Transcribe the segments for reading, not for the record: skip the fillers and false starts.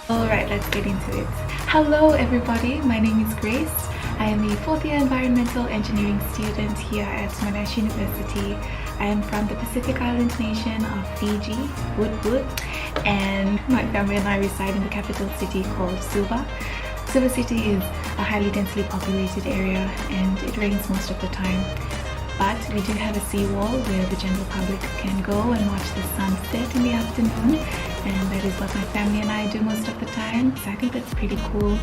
Alright, let's get into it. Hello everybody, my name is Grace. I am a 4th year environmental engineering student here at Monash University. I am from the Pacific Island nation of Fiji, Wood, and my family and I reside in the capital city called Suva. Suva City is a highly densely populated area and it rains most of the time. But we do have a seawall where the general public can go and watch the sunset in the afternoon, and that is what my family and I do most of the time, so I think that's pretty cool.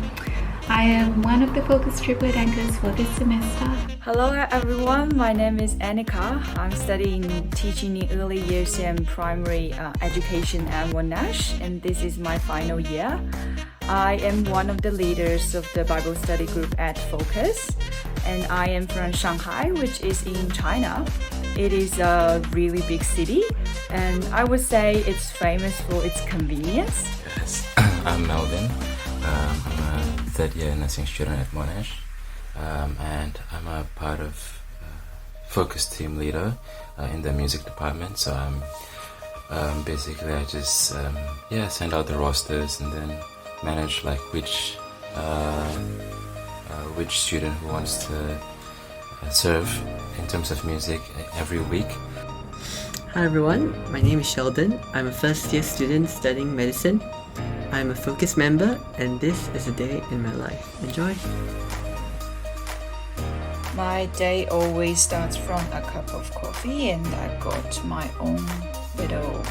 I am one of the focus triplet anchors for this semester. Hello everyone, my name is Annika. I'm studying teaching in early years and primary education at Monash, and this is my final year. I am one of the leaders of the Bible study group at Focus, and I am from Shanghai, which is in China. It is a really big city, and I would say it's famous for its convenience. Yes, I'm Melvin. I'm a third year nursing student at Monash, and I'm a part of Focus team leader in the music department. So basically I just send out the rosters and then manage like which student who wants to serve in terms of music every week. Hi everyone, my name is Sheldon. I'm a first year student studying medicine. I'm a Focus member and this is a day in my life. Enjoy! My day always starts from a cup of coffee, and I got my own little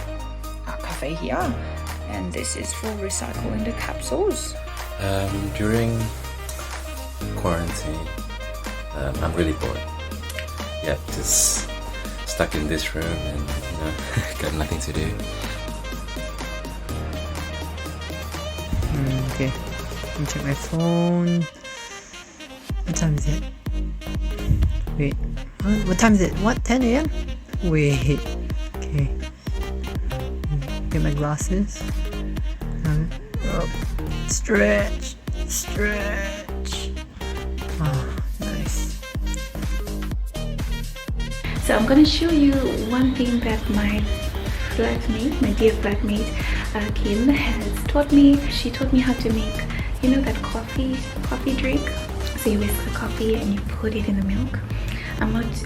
cafe here, and this is for recycling the capsules. During quarantine, I'm really bored. Yeah, just stuck in this room and got nothing to do. Okay, let me check my phone. What time is it? Wait, what time is it? What, 10 a.m? Wait, okay. Get my glasses. Oh, stretch. Oh, nice. So I'm going to show you one thing that my dear flatmate Kim has taught me. She taught me how to make, that coffee drink. So you whisk the coffee and you put it in the milk.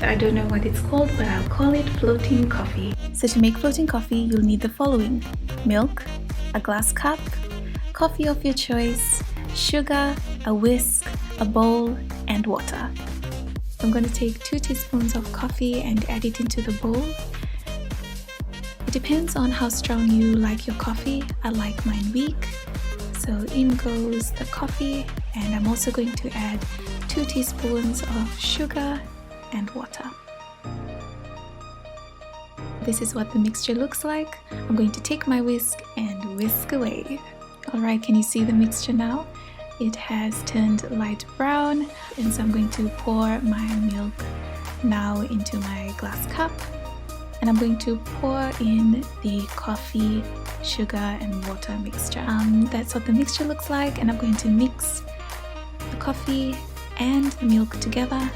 I don't know what it's called, but I'll call it floating coffee. So to make floating coffee, you'll need the following: milk, a glass cup, coffee of your choice, sugar, a whisk, a bowl, and water. I'm going to take 2 teaspoons of coffee and add it into the bowl. It depends on how strong you like your coffee. I like mine weak. So in goes the coffee, and I'm also going to add 2 teaspoons of sugar and water. This is what the mixture looks like. I'm going to take my whisk and whisk away. Alright, can you see the mixture now? It has turned light brown, and so I'm going to pour my milk now into my glass cup, and I'm going to pour in the coffee, sugar and water mixture. That's what the mixture looks like, and I'm going to mix the coffee and the milk together,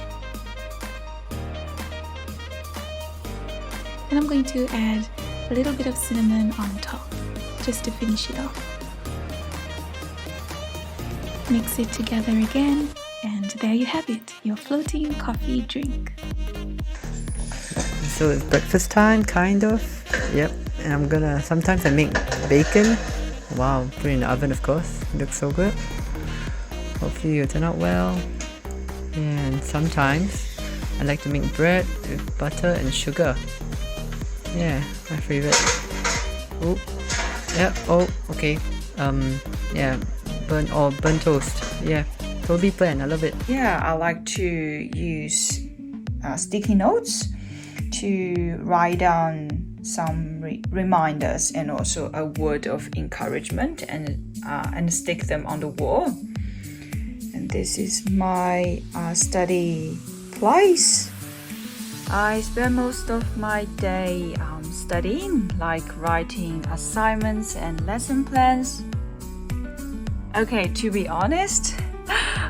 and I'm going to add a little bit of cinnamon on top just to finish it off. Mix it together again, and there you have it, your floating coffee drink. So it's breakfast time, kind of. Yep, and sometimes I make bacon. Wow, put it in the oven of course. It looks so good. Hopefully it'll turn out well. And sometimes I like to make bread with butter and sugar. Yeah, my favorite. Oh, yeah, oh, okay. Burn toast. Yeah, totally plain. I love it. Yeah, I like to use sticky notes to write down some reminders and also a word of encouragement, and stick them on the wall. And this is my study place. I spend most of my day studying, like writing assignments and lesson plans. Okay, to be honest,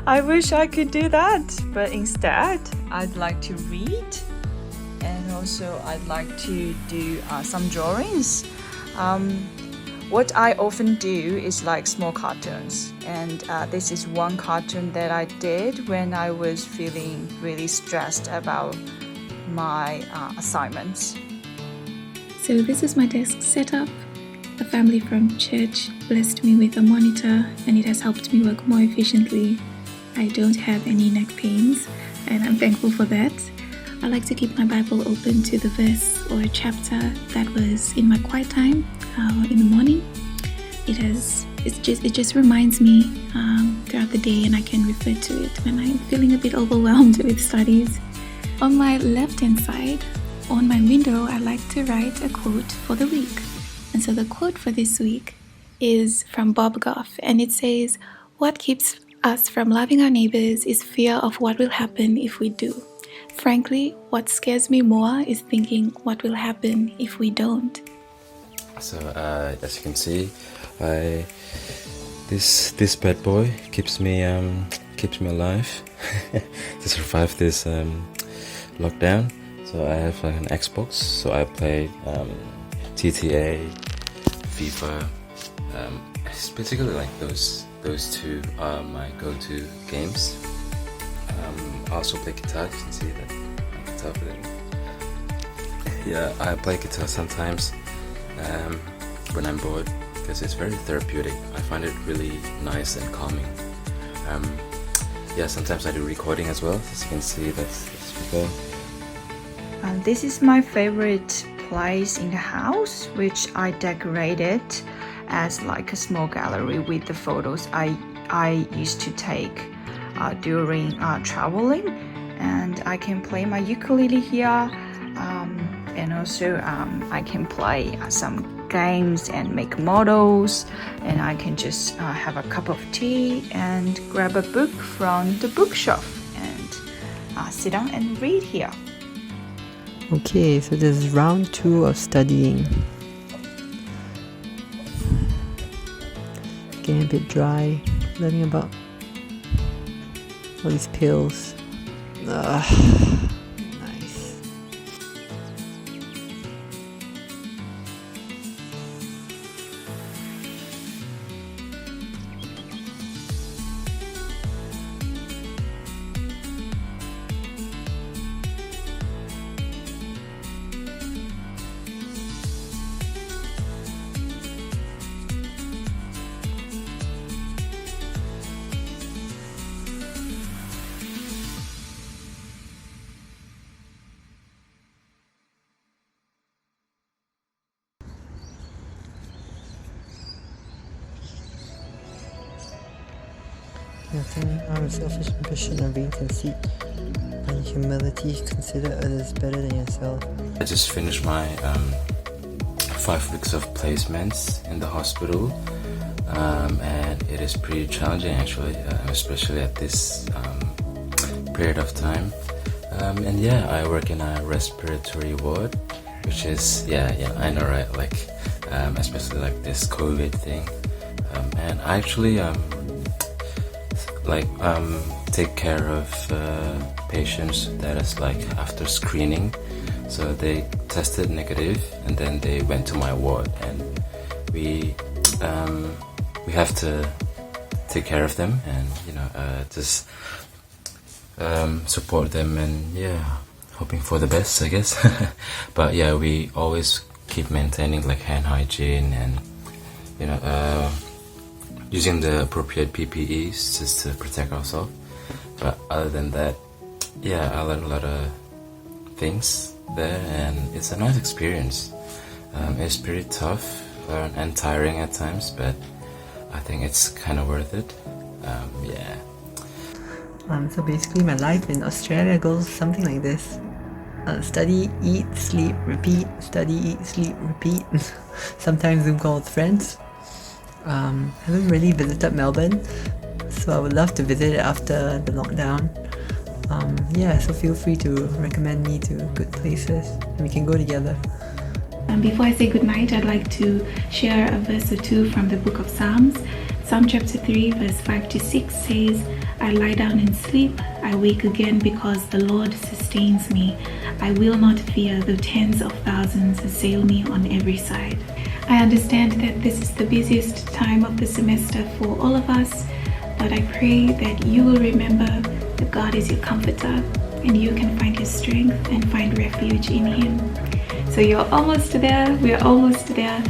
I wish I could do that, but instead I'd like to read, and also I'd like to do some drawings. What I often do is like small cartoons, and this is one cartoon that I did when I was feeling really stressed about my assignments. So this is my desk setup. A family from church blessed me with a monitor, and it has helped me work more efficiently. I don't have any neck pains, and I'm thankful for that. I like to keep my Bible open to the verse or chapter that was in my quiet time in the morning. It just reminds me throughout the day, and I can refer to it when I'm feeling a bit overwhelmed with studies. On my left-hand side, on my window, I like to write a quote for the week. And so the quote for this week is from Bob Goff, and it says, "What keeps us from loving our neighbors is fear of what will happen if we do. Frankly, what scares me more is thinking what will happen if we don't." So as you can see, this bad boy keeps me alive to survive this lockdown. So I have an Xbox, so I play GTA, FIFA. It's basically like those two are my go-to games. I also play guitar. You can see that my guitar playing. Yeah, I play guitar sometimes when I'm bored, because it's very therapeutic. I find it really nice and calming. Yeah, sometimes I do recording as well. As you can see, that's the speaker. This is my favorite place in the house, which I decorated as like a small gallery with the photos I used to take during traveling, and I can play my ukulele here, and also I can play some games and make models, and I can just have a cup of tea and grab a book from the bookshelf and sit down and read here. Okay, so this is round 2 of studying. Getting a bit dry, learning about all these pills. Nice. Nothing out of selfish ambition or vain conceit, but in humility consider others better than yourself. I just finished my 5 weeks of placements in the hospital, and it is pretty challenging actually, especially at this period of time. And yeah, I work in a respiratory ward, which is I know, right? Like especially like this COVID thing, and I actually take care of patients that is like after screening. So they tested negative, and then they went to my ward, and we have to take care of them, and just support them, and hoping for the best, I guess. But yeah, we always keep maintaining like hand hygiene, and using the appropriate PPEs just to protect ourselves. But other than that, I learned a lot of things there, and it's a nice experience. It's pretty tough and tiring at times, but I think it's kind of worth it. So basically my life in Australia goes something like this. Study, eat, sleep, repeat. Study, eat, sleep, repeat. Sometimes Zoom call with friends. Haven't really visited Melbourne, so I would love to visit it after the lockdown. So feel free to recommend me to good places, and we can go together. Before I say goodnight, I'd like to share a verse or two from the book of Psalms. Psalm chapter 3 verse 5 to 6 says, "I lie down and sleep, I wake again because the Lord sustains me. I will not fear though tens of thousands assail me on every side." I understand that this is the busiest time of the semester for all of us, but I pray that you will remember that God is your comforter and you can find your strength and find refuge in Him. So you're almost there, we're almost there.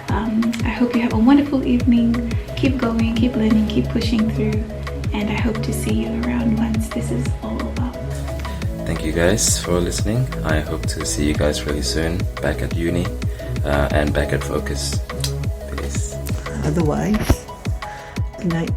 I hope you have a wonderful evening. Keep going, keep learning, keep pushing through, and I hope to see you around once this is all over. Thank you guys for listening. I hope to see you guys really soon back at uni and back at Focus. Peace. Otherwise, good night.